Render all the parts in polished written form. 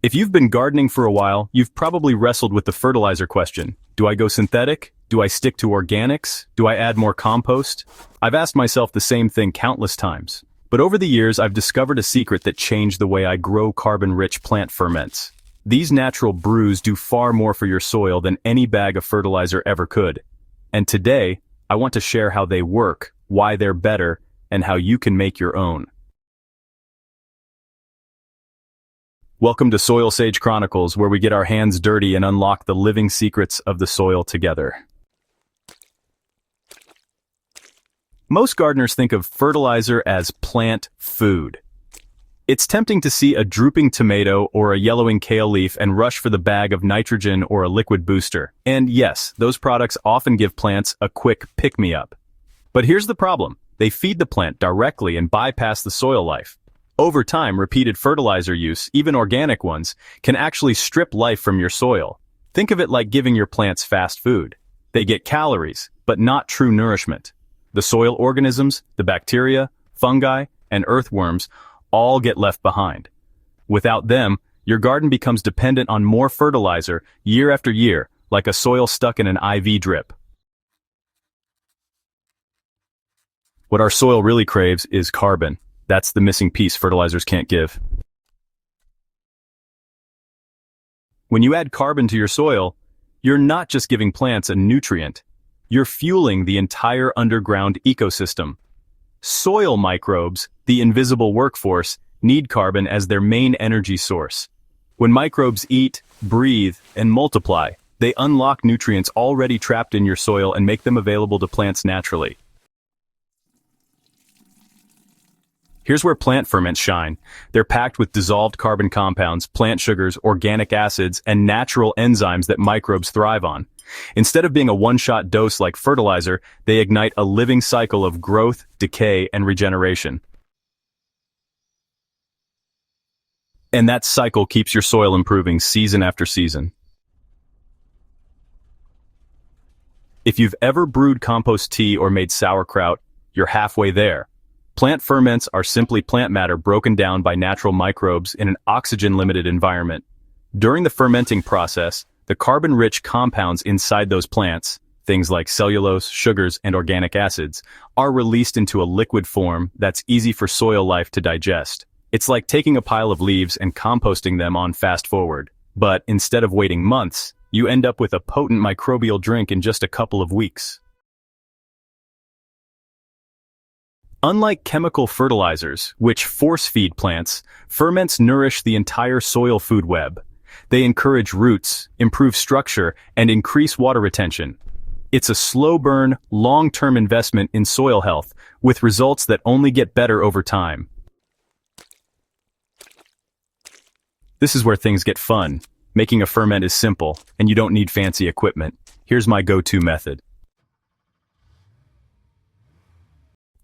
If you've been gardening for a while, you've probably wrestled with the fertilizer question. Do I go synthetic? Do I stick to organics? Do I add more compost? I've asked myself the same thing countless times. But over the years, I've discovered a secret that changed the way I grow carbon-rich plant ferments. These natural brews do far more for your soil than any bag of fertilizer ever could. And today, I want to share how they work, why they're better, and how you can make your own. Welcome to Soil Sage Chronicles, where we get our hands dirty and unlock the living secrets of the soil together. Most gardeners think of fertilizer as plant food. It's tempting to see a drooping tomato or a yellowing kale leaf and rush for the bag of nitrogen or a liquid booster. And yes, those products often give plants a quick pick-me-up. But here's the problem. They feed the plant directly and bypass the soil life. Over time, repeated fertilizer use, even organic ones, can actually strip life from your soil. Think of it like giving your plants fast food. They get calories, but not true nourishment. The soil organisms, the bacteria, fungi, and earthworms all get left behind. Without them, your garden becomes dependent on more fertilizer year after year, like a soil stuck in an IV drip. What our soil really craves is carbon. That's the missing piece fertilizers can't give. When you add carbon to your soil, you're not just giving plants a nutrient, you're fueling the entire underground ecosystem. Soil microbes, the invisible workforce, need carbon as their main energy source. When microbes eat, breathe, and multiply, they unlock nutrients already trapped in your soil and make them available to plants naturally. Here's where plant ferments shine. They're packed with dissolved carbon compounds, plant sugars, organic acids, and natural enzymes that microbes thrive on. Instead of being a one-shot dose like fertilizer, they ignite a living cycle of growth, decay, and regeneration. And that cycle keeps your soil improving season after season. If you've ever brewed compost tea or made sauerkraut, you're halfway there. Plant ferments are simply plant matter broken down by natural microbes in an oxygen-limited environment. During the fermenting process, the carbon-rich compounds inside those plants, things like cellulose, sugars, and organic acids, are released into a liquid form that's easy for soil life to digest. It's like taking a pile of leaves and composting them on fast forward. But instead of waiting months, you end up with a potent microbial drink in just a couple of weeks. Unlike chemical fertilizers, which force-feed plants, ferments nourish the entire soil food web. They encourage roots, improve structure, and increase water retention. It's a slow-burn, long-term investment in soil health, with results that only get better over time. This is where things get fun. Making a ferment is simple, and you don't need fancy equipment. Here's my go-to method.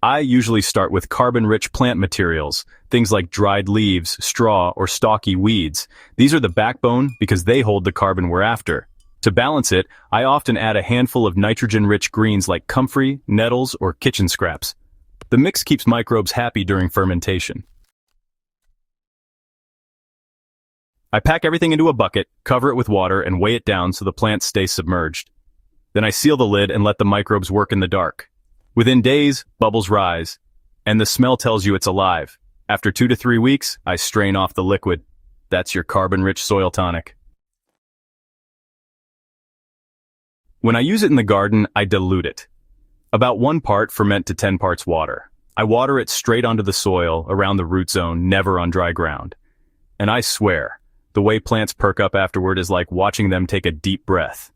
I usually start with carbon-rich plant materials, things like dried leaves, straw, or stalky weeds. These are the backbone because they hold the carbon we're after. To balance it, I often add a handful of nitrogen-rich greens like comfrey, nettles, or kitchen scraps. The mix keeps microbes happy during fermentation. I pack everything into a bucket, cover it with water, and weigh it down so the plants stay submerged. Then I seal the lid and let the microbes work in the dark. Within days, bubbles rise, and the smell tells you it's alive. After 2 to 3 weeks, I strain off the liquid. That's your carbon-rich soil tonic. When I use it in the garden, I dilute it. About 1 part ferment to 10 parts water. I water it straight onto the soil, around the root zone, never on dry ground. And I swear, the way plants perk up afterward is like watching them take a deep breath.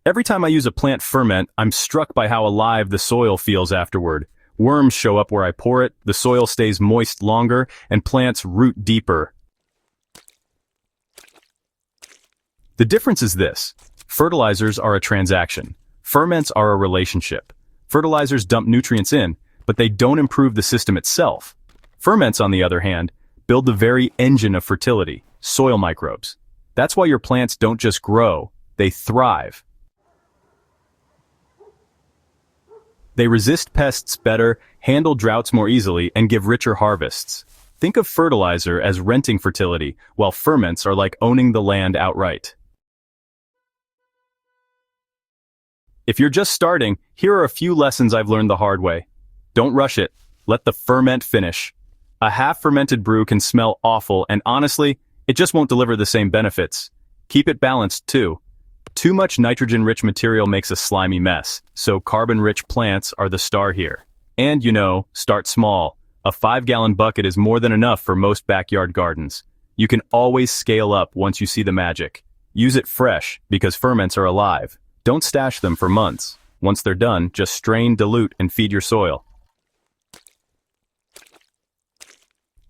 Every time I use a plant ferment, I'm struck by how alive the soil feels afterward. Worms show up where I pour it, the soil stays moist longer, and plants root deeper. The difference is this. Fertilizers are a transaction. Ferments are a relationship. Fertilizers dump nutrients in, but they don't improve the system itself. Ferments, on the other hand, build the very engine of fertility, soil microbes. That's why your plants don't just grow, they thrive. They resist pests better, handle droughts more easily, and give richer harvests. Think of fertilizer as renting fertility, while ferments are like owning the land outright. If you're just starting, here are a few lessons I've learned the hard way. Don't rush it. Let the ferment finish. A half-fermented brew can smell awful, and honestly, it just won't deliver the same benefits. Keep it balanced, too. Too much nitrogen-rich material makes a slimy mess, so carbon-rich plants are the star here. And, start small. A 5-gallon bucket is more than enough for most backyard gardens. You can always scale up once you see the magic. Use it fresh, because ferments are alive. Don't stash them for months. Once they're done, just strain, dilute, and feed your soil.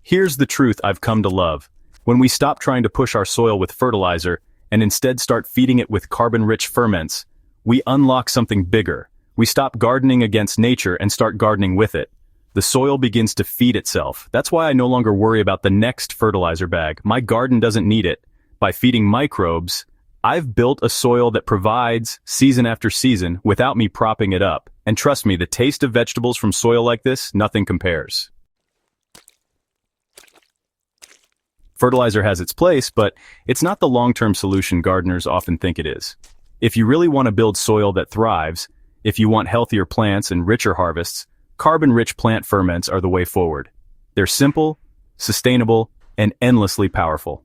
Here's the truth I've come to love. When we stop trying to push our soil with fertilizer, and instead start feeding it with carbon-rich ferments, we unlock something bigger. We stop gardening against nature and start gardening with it. The soil begins to feed itself. That's why I no longer worry about the next fertilizer bag. My garden doesn't need it. By feeding microbes, I've built a soil that provides season after season without me propping it up. And trust me, the taste of vegetables from soil like this, nothing compares. Fertilizer has its place, but it's not the long-term solution gardeners often think it is. If you really want to build soil that thrives, if you want healthier plants and richer harvests, carbon-rich plant ferments are the way forward. They're simple, sustainable, and endlessly powerful.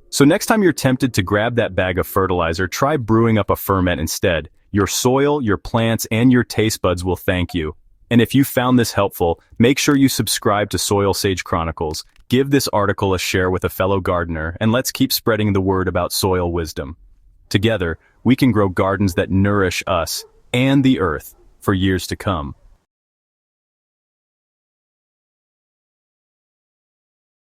So next time you're tempted to grab that bag of fertilizer, try brewing up a ferment instead. Your soil, your plants, and your taste buds will thank you. And if you found this helpful, make sure you subscribe to Soil Sage Chronicles, give this article a share with a fellow gardener, and let's keep spreading the word about soil wisdom. Together, we can grow gardens that nourish us and the earth for years to come.